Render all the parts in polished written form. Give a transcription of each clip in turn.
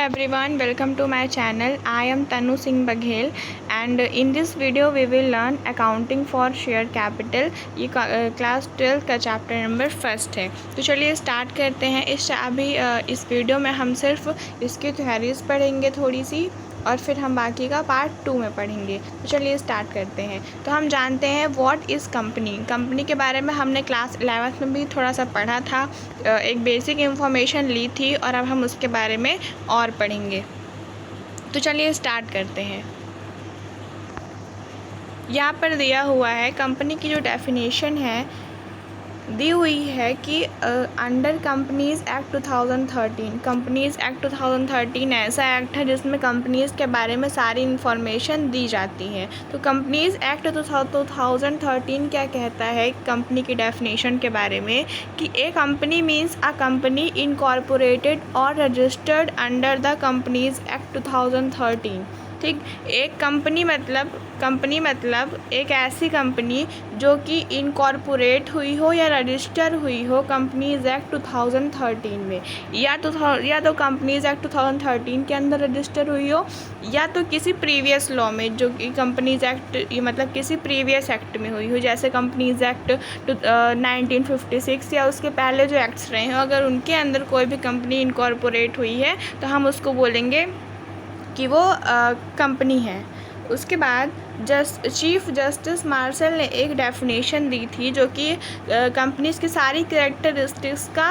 everyone, welcome to my channel. I am Tanu Singh Baghel and in this video we will learn accounting for share capital. ये class 12 का chapter number first है। तो चलिए start करते हैं। इस video में हम सिर्फ इसकी थ्योरीज पढ़ेंगे थोड़ी सी, और फिर हम बाकी का पार्ट 2 में पढ़ेंगे। तो चलिए स्टार्ट करते हैं। तो हम जानते हैं व्हाट इज़ कंपनी के बारे में हमने क्लास 11th में भी थोड़ा सा पढ़ा था, एक बेसिक इन्फॉर्मेशन ली थी, और अब हम उसके बारे में और पढ़ेंगे। तो चलिए स्टार्ट करते हैं। यहाँ पर दिया हुआ है कंपनी की जो डेफिनेशन है दी हुई है कि under companies act 2013, companies act 2013 ऐसा एक्ट है जिसमें कंपनीज़ के बारे में सारी इन्फॉर्मेशन दी जाती है। तो कंपनीज़ एक्ट 2013 क्या कहता है कंपनी की डेफिनेशन के बारे में कि a company means a company incorporated और registered under the companies act 2013। ठीक, एक कंपनी मतलब एक ऐसी कंपनी जो कि इनकॉर्पोरेट हुई हो या रजिस्टर हुई हो कंपनीज़ एक्ट 2013 में, या तो कंपनीज़ एक्ट 2013 के अंदर रजिस्टर हुई हो, या तो किसी प्रीवियस लॉ में जो कि कंपनीज़ एक्ट मतलब किसी प्रीवियस एक्ट में हुई हो, जैसे कंपनीज़ एक्ट 1956 या उसके पहले जो एक्ट्स रहे हो, अगर उनके अंदर कोई भी कंपनी इनकॉर्पोरेट हुई है तो हम उसको बोलेंगे कि वो कंपनी है। उसके बाद चीफ जस्टिस मार्शल ने एक डेफिनेशन दी थी जो कि कंपनीज़ की सारी कैरेक्टरिस्टिक्स का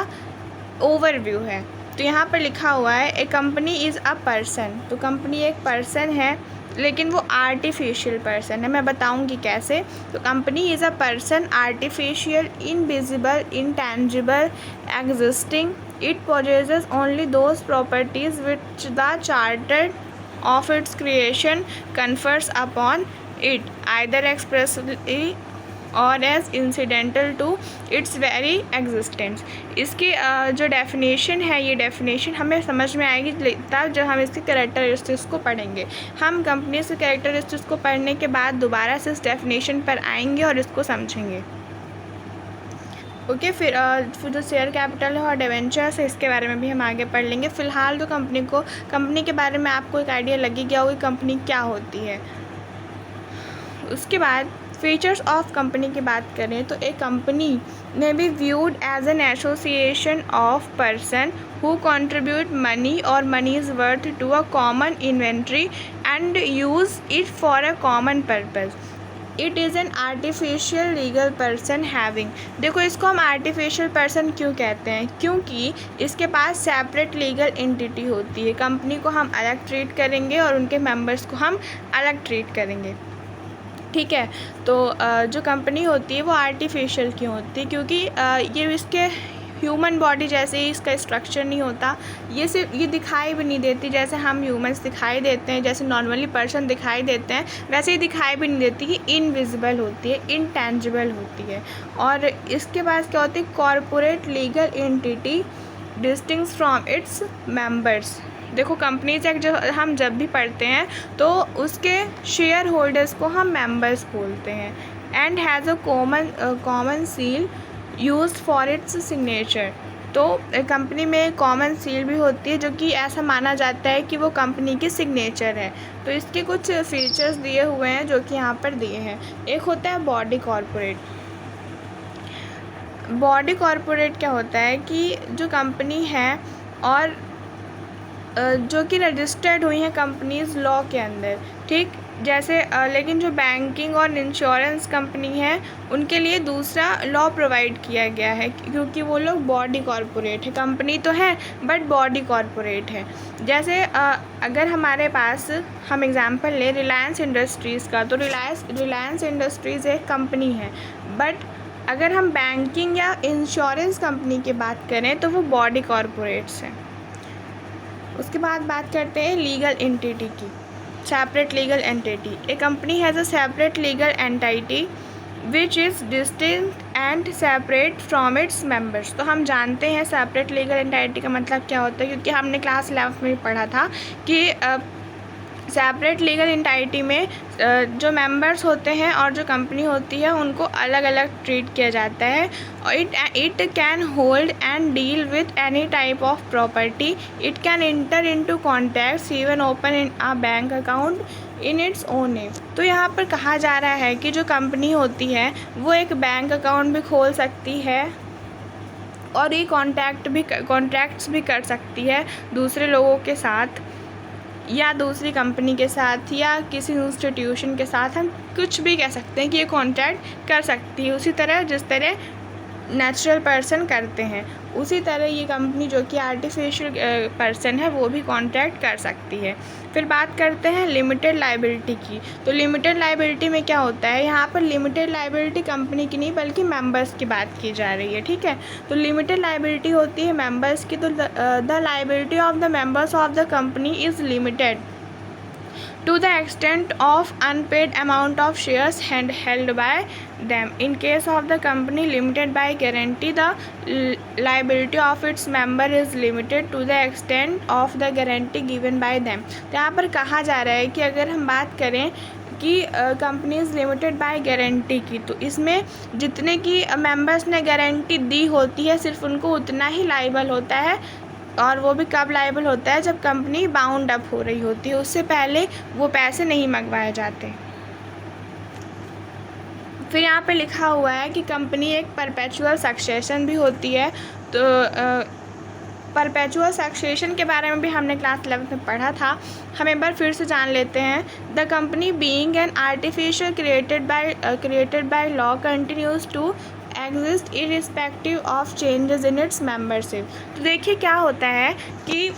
ओवरव्यू है। तो यहाँ पर लिखा हुआ है a company is a person. तो कंपनी एक पर्सन है, लेकिन वो आर्टिफिशियल पर्सन है। मैं बताऊंगी कैसे। तो company is a person artificial, invisible, intangible, existing. It possesses only those properties which the charter of its creation confers upon it, either expressly or as incidental to its very existence। इसकी जो definition है, ये definition हमें समझ में आएगी तब जब हम इसकी कैरेक्टरिस्टिक्स को पढ़ेंगे। हम कंपनी से कैरेक्टरिस्टिक्स को पढ़ने के बाद दोबारा से इस डेफिनेशन पर आएंगे और इसको समझेंगे। ओके, फिर जो शेयर कैपिटल है और डिवेंचर्स है, इसके बारे में भी हम आगे पढ़ लेंगे। फ़िलहाल तो कंपनी के बारे में आपको एक आइडिया लगी गया होगी कंपनी क्या होती है। उसके बाद फीचर्स ऑफ कंपनी की बात करें तो एक कंपनी में be viewed as an association of person who contribute money or money's worth to a common inventory and use it for a common purpose. It is an artificial legal person having. देखो, इसको हम artificial person क्यों कहते हैं, क्योंकि इसके पास separate legal entity होती है। कंपनी को हम अलग ट्रीट करेंगे और उनके मेंबर्स को हम अलग ट्रीट करेंगे। ठीक है, तो जो कंपनी होती है वो आर्टिफिशियल क्यों होती है, क्योंकि ये इसके ह्यूमन बॉडी जैसे ही इसका स्ट्रक्चर नहीं होता। ये दिखाई भी नहीं देती जैसे हम ह्यूमंस दिखाई देते हैं, जैसे नॉर्मली पर्सन दिखाई देते हैं, वैसे ही दिखाई भी नहीं देती। कि इनविजिबल होती है, इनटेंजिबल होती है। और इसके पास क्या होती है, corporate legal entity distinct from its members. देखो, कंपनीज एक्ट हम जब भी पढ़ते हैं तो उसके शेयर होल्डर्स को हम मेंबर्स बोलते हैं। And has a common seal use for its signature. तो कंपनी में कॉमन सील भी होती है जो कि ऐसा माना जाता है कि वो कंपनी की सिग्नेचर है। तो इसके कुछ फीचर्स दिए हुए हैं जो कि यहाँ पर दिए हैं। एक होता है बॉडी कॉरपोरेट। बॉडी कॉरपोरेट क्या होता है कि जो कंपनी है और जो कि रजिस्टर्ड हुई हैं कंपनीज़ लॉ के अंदर, ठीक, जैसे लेकिन जो बैंकिंग और इंश्योरेंस कंपनी है उनके लिए दूसरा लॉ प्रोवाइड किया गया है, क्योंकि वो लोग बॉडी कॉरपोरेट है। कंपनी तो है बट बॉडी कॉरपोरेट है। जैसे अगर हमारे पास हम एग्जांपल ले रिलायंस इंडस्ट्रीज़ का, तो रिलायंस इंडस्ट्रीज़ एक कंपनी है, बट अगर हम बैंकिंग या इंश्योरेंस कंपनी की बात करें तो वो बॉडी कॉरपोरेट्स हैं। उसके बाद बात करते हैं लीगल एंटिटी की। Separate legal entity. A company has a separate legal entity which is distinct and separate from its members. तो हम जानते हैं सेपरेट लीगल एंटिटी का मतलब क्या होता है, क्योंकि हमने क्लास 11 में पढ़ा था कि सेपरेट लीगल एंटिटी में जो मेंबर्स होते हैं और जो कंपनी होती है उनको अलग अलग ट्रीट किया जाता है। और it can hold and deal with any type of property, it can inter into contracts, even open in a bank account in its own name. तो यहाँ पर कहा जा रहा है कि जो कंपनी होती है वो एक बैंक अकाउंट भी खोल सकती है और ये कॉन्ट्रैक्ट्स भी कर सकती है दूसरे लोगों के साथ या दूसरी कंपनी के साथ या किसी इंस्टीट्यूशन के साथ। हम कुछ भी कह सकते हैं कि ये कॉन्ट्रैक्ट कर सकती है, उसी तरह जिस तरह नेचुरल पर्सन करते हैं उसी तरह ये कंपनी जो कि आर्टिफिशियल पर्सन है वो भी कॉन्ट्रैक्ट कर सकती है। फिर बात करते हैं लिमिटेड लायबिलिटी की। तो लिमिटेड लायबिलिटी में क्या होता है, यहाँ पर लिमिटेड लायबिलिटी कंपनी की नहीं बल्कि मेंबर्स की बात की जा रही है, ठीक है। तो लिमिटेड लायबिलिटी होती है मेंबर्स की। तो the liability of the members of the company is limited to the extent of unpaid amount of shares held by them. In case of the company limited by guarantee, the liability of its member is limited to the extent of the guarantee given by them. तो यहाँ पर कहा जा रहा है कि अगर हम बात करें कि कंपनीज लिमिटेड बाय गारंटी की, तो इसमें जितने की मेंबर्स ने गारंटी दी होती है सिर्फ उनको उतना ही लाइबल होता है, और वो भी कब लायबल होता है जब कंपनी बाउंड अप हो रही होती है, उससे पहले वो पैसे नहीं मंगवाए जाते। फिर यहाँ पे लिखा हुआ है कि कंपनी एक परपेचुअल सक्सेशन भी होती है। तो परपेचुअल सक्सेशन के बारे में भी हमने क्लास 11 में पढ़ा था, हम एक बार फिर से जान लेते हैं। The company being an artificial created by law continues to exist irrespective of changes in its membership. तो देखिए क्या होता है कि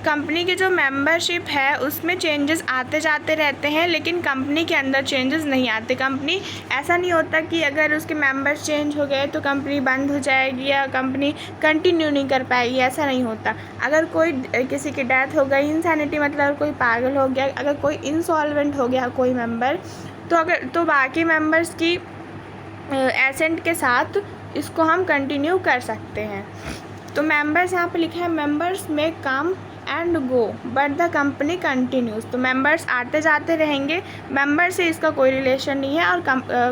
कंपनी की जो मेंबरशिप है उसमें चेंजेस आते जाते रहते हैं, लेकिन कंपनी के अंदर चेंजेस नहीं आते। कंपनी ऐसा नहीं होता कि अगर उसके मेंबर्स चेंज हो गए तो कंपनी बंद हो जाएगी या कंपनी कंटिन्यू नहीं कर पाएगी, ऐसा नहीं होता। अगर कोई किसी की डेथ हो गई, इंसैनिटी मतलब कोई पागल हो गया, अगर कोई इंसॉल्वेंट हो गया कोई मेंबर, तो बाकी मेंबर्स की एसेंट के साथ इसको हम कंटिन्यू कर सकते हैं। तो मेंबर्स यहाँ पे लिखा है मेंबर्स में come and go but the company continues. तो मेंबर्स आते जाते रहेंगे, मेंबर से इसका कोई रिलेशन नहीं है और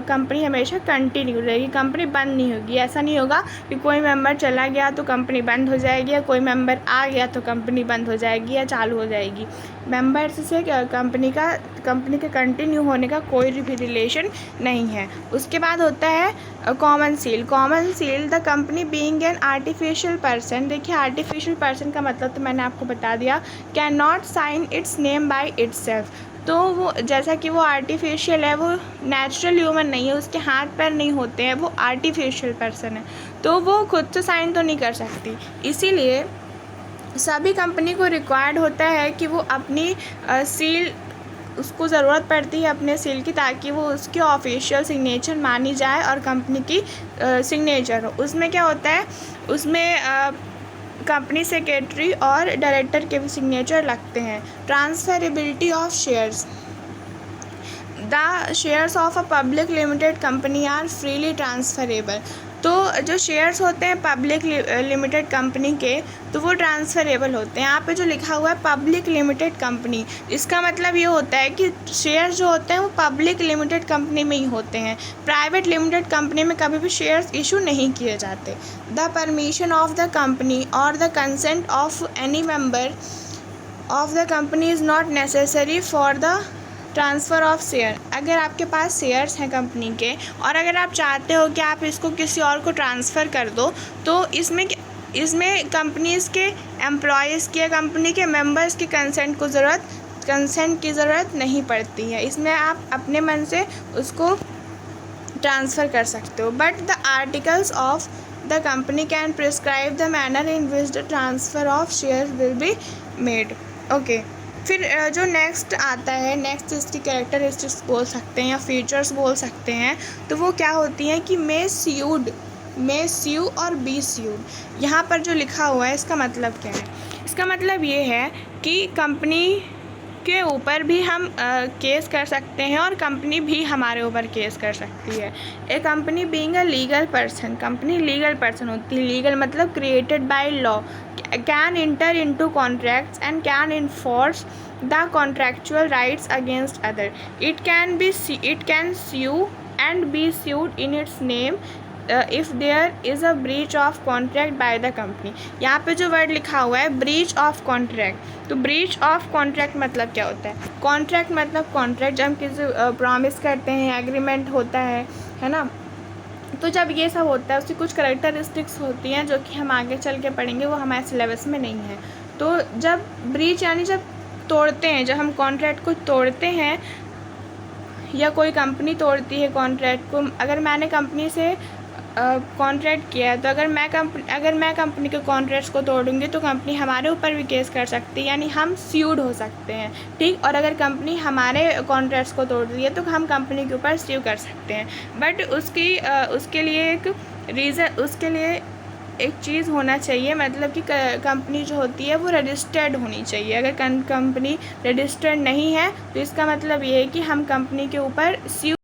कंपनी हमेशा कंटिन्यू रहेगी, कंपनी बंद नहीं होगी। ऐसा नहीं होगा कि कोई मेंबर चला गया तो कंपनी बंद हो जाएगी या कोई मेंबर आ गया तो कंपनी बंद हो जाएगी या चालू हो जाएगी। मेंबर्स से कंपनी के कंटिन्यू होने का कोई भी रिलेशन नहीं है। उसके बाद होता है common seal. Common seal the company being an artificial person. देखिए आर्टिफिशियल पर्सन का मतलब तो मैंने आपको बता दिया, can not sign its name by itself. तो वो जैसा कि वो आर्टिफिशियल है, वो नेचुरल ह्यूमन नहीं है, उसके हाथ पैर नहीं होते हैं, वो आर्टिफिशियल पर्सन है, तो वो खुद से साइन तो नहीं कर सकती। इसीलिए सभी कंपनी को रिक्वायर्ड होता है कि वो अपनी सील, उसको ज़रूरत पड़ती है अपने सील की, ताकि वो उसकी ऑफिशियल सिग्नेचर मानी जाए और कंपनी की सिग्नेचर हो। उसमें क्या होता है, उसमें कंपनी सेक्रेटरी और डायरेक्टर के भी सिग्नेचर लगते हैं। Transferability of shares. The shares of a public limited company are freely transferable. तो जो शेयर्स होते हैं पब्लिक लिमिटेड कंपनी के, तो वो ट्रांसफरेबल होते हैं। यहाँ पे जो लिखा हुआ है पब्लिक लिमिटेड कंपनी, इसका मतलब ये होता है कि शेयर्स जो होते हैं वो पब्लिक लिमिटेड कंपनी में ही होते हैं, प्राइवेट लिमिटेड कंपनी में कभी भी शेयर्स इशू नहीं किए जाते। The permission of the company और the consent of any member of the company is not necessary for the transfer of share. अगर आपके पास शेयर्स हैं कंपनी के और अगर आप चाहते हो कि आप इसको किसी और को ट्रांसफ़र कर दो, तो इसमें कंपनीज़ के एम्प्लॉयज़ की या कंपनी के मेंबर्स की कंसेंट की ज़रूरत नहीं पड़ती है। इसमें आप अपने मन से उसको ट्रांसफ़र कर सकते हो। But the articles of the company can prescribe the manner in which the transfer of share will be made. Okay, फिर जो नेक्स्ट आता है, नेक्स्ट इसकी कैरेक्टरिस्टिक्स बोल सकते हैं या फीचर्स बोल सकते हैं, तो वो क्या होती हैं कि मे स्यू और बी स्यूड। यहाँ पर जो लिखा हुआ है इसका मतलब क्या है? इसका मतलब ये है कि कंपनी के ऊपर भी हम केस कर सकते हैं और कंपनी भी हमारे ऊपर केस कर सकती है। A company being a legal person, company legal person होती है। लीगल मतलब created by law, can enter into contracts and can enforce the contractual rights against other. It can sue and be sued in its name if there is a breach of contract by the company. यहाँ पे जो word लिखा हुआ है breach of contract, तो breach of contract मतलब क्या होता है? कॉन्ट्रैक्ट मतलब कॉन्ट्रैक्ट, जब हम किसी प्रॉमिस करते हैं, एग्रीमेंट होता है ना, तो जब ये सब होता है उसकी कुछ करैक्टरिस्टिक्स होती हैं जो कि हम आगे चल के पढ़ेंगे, वो हमारे सिलेबस में नहीं है। तो जब ब्रीच यानी जब तोड़ते हैं, जब हम कॉन्ट्रैक्ट को तोड़ते हैं या कोई कंपनी तोड़ती है कॉन्ट्रैक्ट को, अगर मैंने कंपनी से कॉन्ट्रैक्ट किया है तो अगर मैं कंपनी के कॉन्ट्रैक्ट्स को तोड़ूंगी तो कंपनी हमारे ऊपर भी केस कर सकती है, यानी हम स्यूड हो सकते हैं, ठीक। और अगर कंपनी हमारे कॉन्ट्रैक्ट्स को तोड़ रही है तो हम कंपनी के ऊपर स्यू कर सकते हैं। बट उसके लिए एक चीज़ होना चाहिए, मतलब कि कंपनी जो होती है वो रजिस्टर्ड होनी चाहिए। अगर कंपनी रजिस्टर्ड नहीं है तो इसका मतलब ये है कि हम कंपनी के ऊपर स्यू